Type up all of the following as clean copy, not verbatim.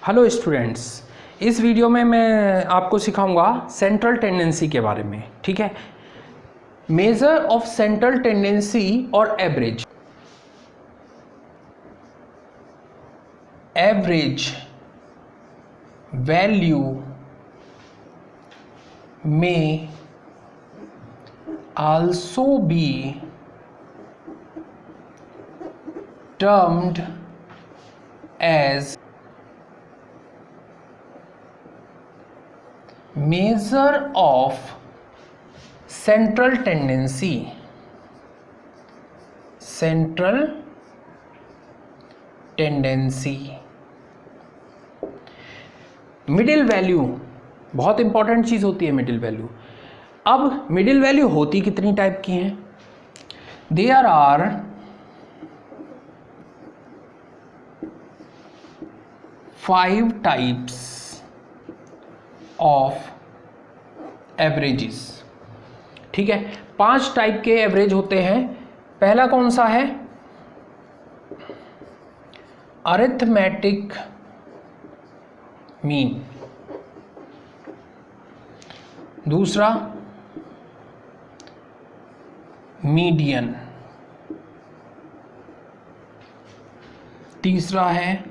Hello students, इस video में मैं आपको सिखाऊंगा सेंट्रल टेंडेंसी के बारे में। ठीक है, मेजर ऑफ सेंट्रल टेंडेंसी और एवरेज। एवरेज वैल्यू में also be termed as measure of central tendency. Central tendency. Middle value बहुत इंपॉर्टेंट चीज होती है। मिडिल वैल्यू, अब मिडिल वैल्यू होती कितनी टाइप की हैं? There are 5 types of averages. ठीक है, 5 टाइप के एवरेज होते हैं। पहला कौन सा है? Arithmetic mean. दूसरा मीडियन। तीसरा है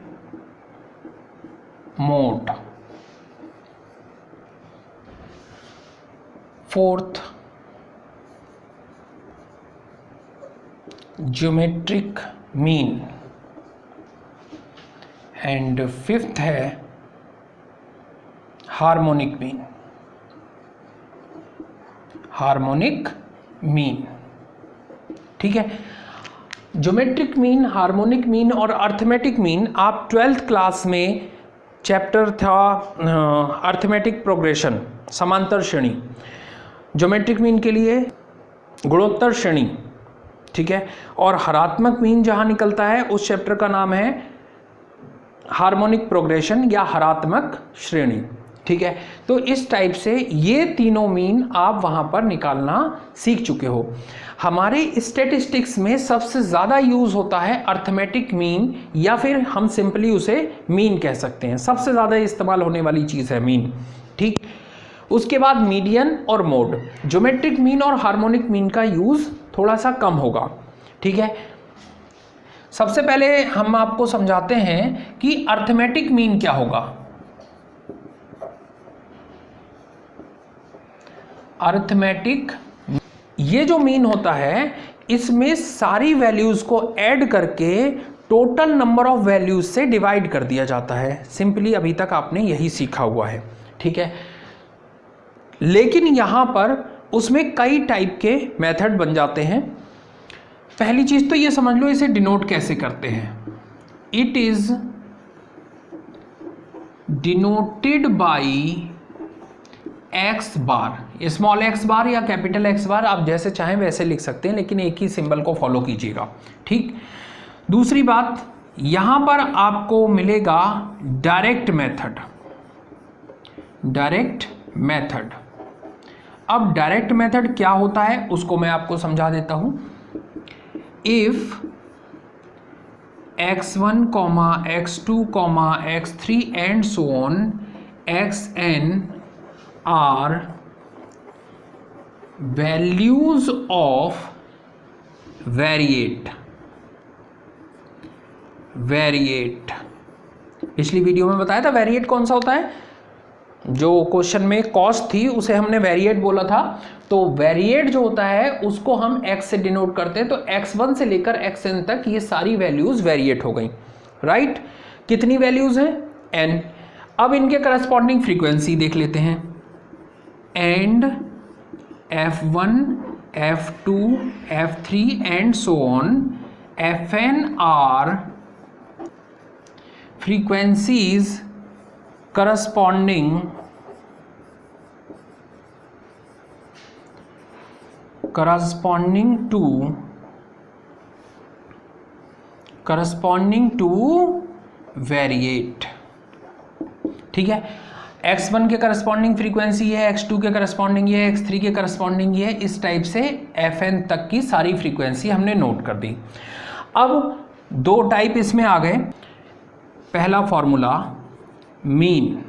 mode. Fourth geometric mean and fifth है हार्मोनिक मीन। हार्मोनिक मीन, ठीक है। ज्योमेट्रिक मीन, हार्मोनिक मीन और अर्थमेटिक मीन आप 12th क्लास में चैप्टर था अर्थमेटिक प्रोग्रेशन, समांतर श्रेणी। ज्योमेट्रिक मीन के लिए गुणोत्तर श्रेणी, ठीक है। और हरात्मक मीन जहां निकलता है उस चैप्टर का नाम है हार्मोनिक प्रोग्रेशन या हरात्मक श्रेणी, ठीक है। तो इस टाइप से ये तीनों मीन आप वहां पर निकालना सीख चुके हो। हमारे स्टैटिस्टिक्स में सबसे ज़्यादा यूज़ होता है अर्थमेटिक मीन, या फिर हम सिंपली उसे मीन कह सकते हैं। सबसे ज़्यादा इस्तेमाल होने वाली चीज़ है मीन, ठीक। उसके बाद मीडियन और मोड। ज्योमेट्रिक मीन और हार्मोनिक मीन का यूज़ थोड़ा सा कम होगा, ठीक है। सबसे पहले हम आपको समझाते हैं कि अर्थमेटिक मीन क्या होगा। अर्थमेटिक, ये जो मीन होता है इसमें सारी वैल्यूज को ऐड करके टोटल नंबर ऑफ वैल्यूज से डिवाइड कर दिया जाता है। सिंपली अभी तक आपने यही सीखा हुआ है, ठीक है। लेकिन यहां पर उसमें कई टाइप के मेथड बन जाते हैं। पहली चीज तो ये समझ लो, इसे डिनोट कैसे करते हैं। It is denoted by x bar, small x bar या कैपिटल एक्स बार, आप जैसे चाहें वैसे लिख सकते हैं, लेकिन एक ही सिंबल को फॉलो कीजिएगा, ठीक। दूसरी बात, यहां पर आपको मिलेगा डायरेक्ट मेथड। डायरेक्ट मेथड, अब डायरेक्ट मेथड क्या होता है उसको मैं आपको समझा देता हूं। If x1, x2, x3 and so on xn are values of variate। पिछली वीडियो में बताया था वेरिएट कौन सा होता है। जो क्वेश्चन में कॉस्ट थी उसे हमने वेरिएट बोला था। तो वेरिएट जो होता है उसको हम x से डिनोट करते हैं। तो x1 से लेकर xn तक ये सारी वैल्यूज वेरिएट हो गई, राइट। कितनी वैल्यूज हैं? n। अब इनके करस्पॉन्डिंग फ्रीक्वेंसी देख लेते हैं। And f1, f2, f3 and so on fn are frequencies corresponding to variate, ठीक है। x1 के करस्पॉन्डिंग फ्रीक्वेंसी है, x2 के करस्पॉन्डिंग ये है, x3 के करस्पॉन्डिंग ये है। इस टाइप से fn तक की सारी फ्रीक्वेंसी हमने नोट कर दी। अब 2 टाइप इसमें आ गए। पहला फॉर्मूला मीन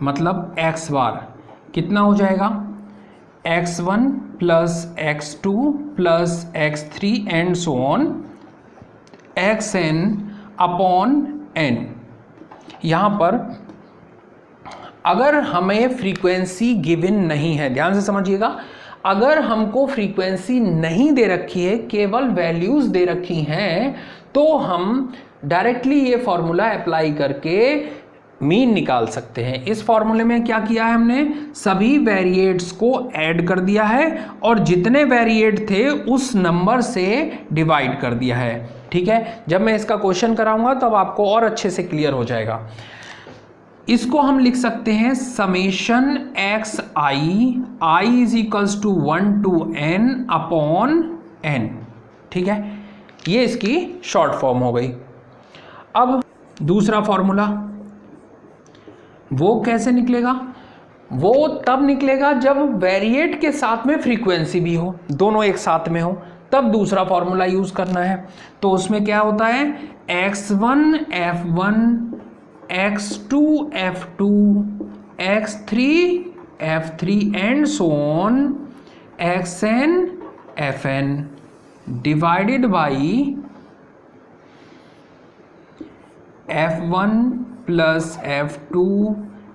मतलब एक्स बार कितना हो जाएगा, x1 plus x2 plus x3 and so on xn upon n। यहाँ पर अगर हमें फ्रीक्वेंसी गिवन नहीं है, ध्यान से समझिएगा, अगर हमको फ्रीक्वेंसी नहीं दे रखी है, केवल वैल्यूज दे रखी हैं, तो हम डायरेक्टली ये फॉर्मूला अप्लाई करके मीन निकाल सकते हैं। इस फॉर्मूले में क्या किया है हमने, सभी वेरिएट्स को ऐड कर दिया है और जितने वेरिएट थे उस नंबर से डिवाइड कर दिया है। ठीक है, जब मैं इसका क्वेश्चन कराऊंगा तब आपको और अच्छे से क्लियर हो जाएगा। इसको हम लिख सकते हैं summation x i is equals to 1 to n upon n। ठीक है, ये इसकी शॉर्ट फॉर्म हो गई। अब दूसरा फॉर्मूला वो कैसे निकलेगा, वो तब निकलेगा जब वेरिएट के साथ में फ्रीक्वेंसी भी हो, दोनों एक साथ में हो, तब दूसरा फॉर्मूला यूज करना है। तो उसमें क्या होता है, x1 f1 x2 f2 x3 f3 and so on xn fn divided by f1 plus f2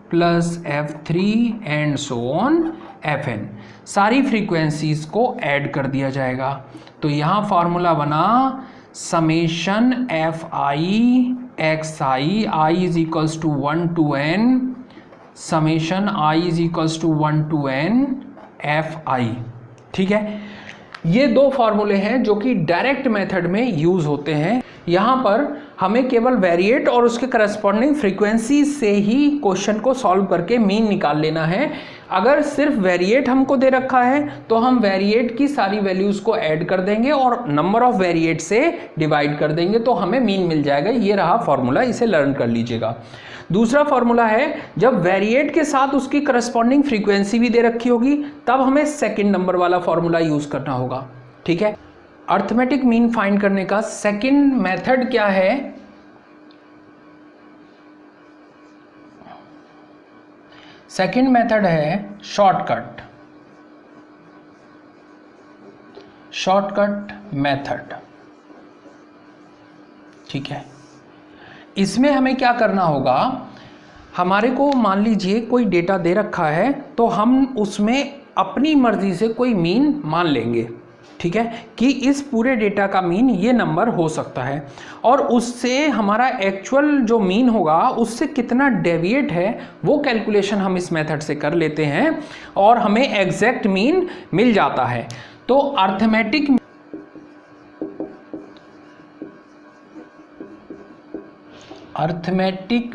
plus f3 and so on fn। सारी फ्रीक्वेंसीज को ऐड कर दिया जाएगा। तो यहाँ फॉर्मूला बना summation f i x i is equals to 1 to n summation i is equals to 1 to n f i. ठीक है, ये दो फॉर्मूले हैं जो कि डायरेक्ट मेथड में यूज होते हैं। यहाँ पर हमें केवल वेरिएट और उसके करस्पॉन्डिंग फ्रीक्वेंसी से ही क्वेश्चन को सॉल्व करके मीन निकाल लेना है। अगर सिर्फ वेरिएट हमको दे रखा है तो हम वेरिएट की सारी वैल्यूज को ऐड कर देंगे और नंबर ऑफ वेरिएट से डिवाइड कर देंगे तो हमें मीन मिल जाएगा। ये रहा फॉर्मूला, इसे लर्न कर लीजिएगा। दूसरा फॉर्मूला है जब वेरिएट के साथ उसकी करस्पॉन्डिंग फ्रीक्वेंसी भी दे रखी होगी तब हमें सेकंड नंबर वाला फॉर्मूला यूज करना होगा। ठीक है, अर्थमेटिक मीन फाइंड करने का सेकंड मेथड क्या है, सेकंड मेथड है शॉर्टकट मेथड। ठीक है, इसमें हमें क्या करना होगा, हमारे को मान लीजिए कोई डेटा दे रखा है तो हम उसमें अपनी मर्जी से कोई मीन मान लेंगे। ठीक है, कि इस पूरे डेटा का मीन ये नंबर हो सकता है और उससे हमारा एक्चुअल जो मीन होगा उससे कितना डेविएट है वो कैलकुलेशन हम इस मेथड से कर लेते हैं और हमें एग्जैक्ट मीन मिल जाता है। तो arithmetic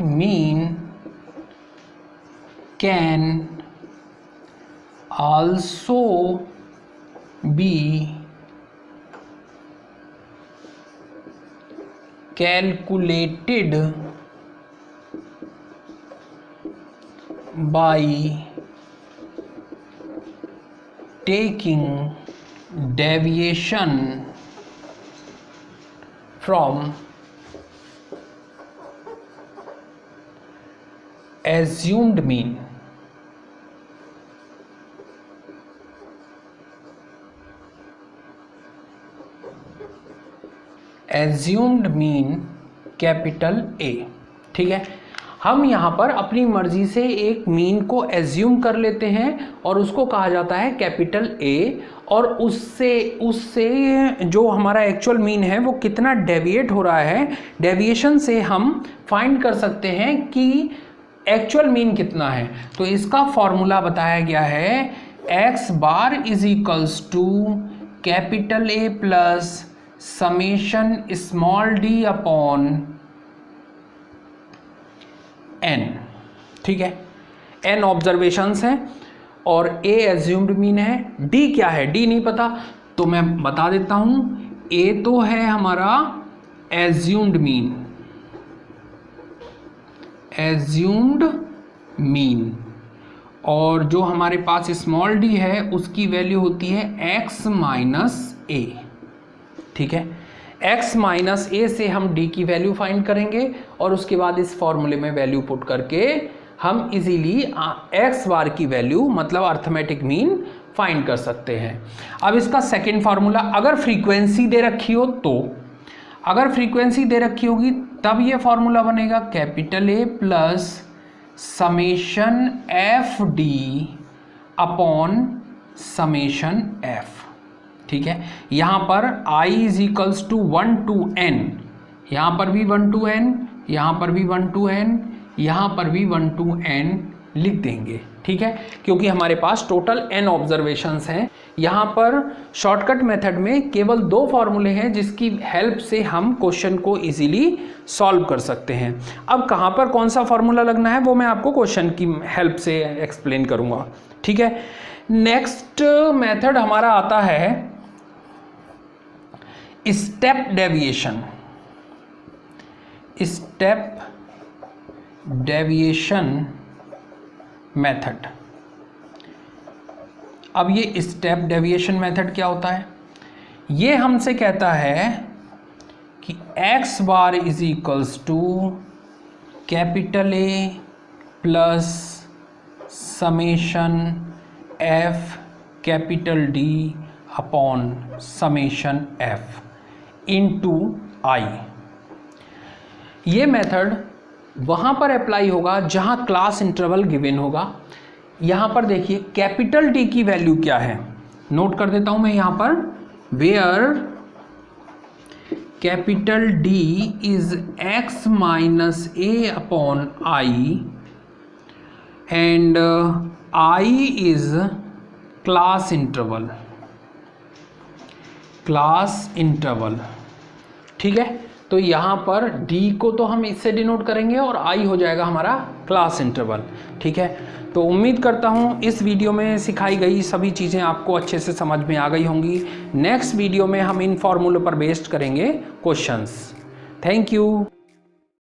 mean can also be calculated by taking deviation from assumed mean। Assumed mean capital A. ठीक है, हम यहाँ पर अपनी मर्जी से एक मीन को एज्यूम कर लेते हैं और उसको कहा जाता है कैपिटल ए, और उससे जो हमारा एक्चुअल मीन है वो कितना डेविएट हो रहा है, डेविएशन से हम फाइंड कर सकते हैं कि एक्चुअल मीन कितना है। तो इसका फॉर्मूला बताया गया है x bar is equals to capital A plus summation small d upon n. ठीक है, एन ऑब्जर्वेशंस हैं और ए एज्यूम्ड मीन है। डी क्या है, डी नहीं पता तो मैं बता देता हूं, ए तो है हमारा एज्यूम्ड मीन और जो हमारे पास स्मॉल डी है उसकी वैल्यू होती है एक्स माइनस ए। ठीक है, x माइनस ए से हम d की वैल्यू फाइंड करेंगे और उसके बाद इस फॉर्मूले में वैल्यू पुट करके हम इजीली x बार की वैल्यू मतलब अर्थमेटिक मीन फाइंड कर सकते हैं। अब इसका सेकेंड फार्मूला, अगर फ्रीक्वेंसी दे रखी हो तो, अगर फ्रीक्वेंसी दे रखी होगी तब ये फॉर्मूला बनेगा capital A plus summation f d upon summation f. ठीक है, यहाँ पर I is equals to 1 to n, यहाँ पर भी 1 to n, यहाँ पर भी 1 to n, यहाँ पर भी 1 to n लिख देंगे। ठीक है, क्योंकि हमारे पास टोटल n ऑब्जर्वेशंस हैं। यहाँ पर शॉर्टकट मेथड में केवल 2 फॉर्मूले हैं जिसकी हेल्प से हम क्वेश्चन को इजीली सॉल्व कर सकते हैं। अब कहाँ पर कौन सा फॉर्मूला लगना है वो मैं आपको क्वेश्चन की हेल्प से एक्सप्लेन करूँगा। ठीक है, नेक्स्ट मेथड हमारा आता है step deviation. Step deviation method. अब ये स्टेप डेविएशन मेथड क्या होता है? ये हमसे कहता है कि x bar is equals to capital A plus summation f capital D upon summation f into I। ये मेथड वहाँ पर अप्लाई होगा जहाँ क्लास इंटरवल गिवन होगा। यहाँ पर देखिए कैपिटल D की वैल्यू क्या है, नोट कर देता हूँ मैं यहाँ पर, where capital D is x minus A upon I and I is class interval, class interval. ठीक है, तो यहाँ पर D को तो हम इससे डिनोट करेंगे और I हो जाएगा हमारा क्लास इंटरवल। ठीक है, तो उम्मीद करता हूँ इस वीडियो में सिखाई गई सभी चीज़ें आपको अच्छे से समझ में आ गई होंगी। नेक्स्ट वीडियो में हम इन फॉर्मूलों पर बेस्ड करेंगे क्वेश्चंस। Thank you.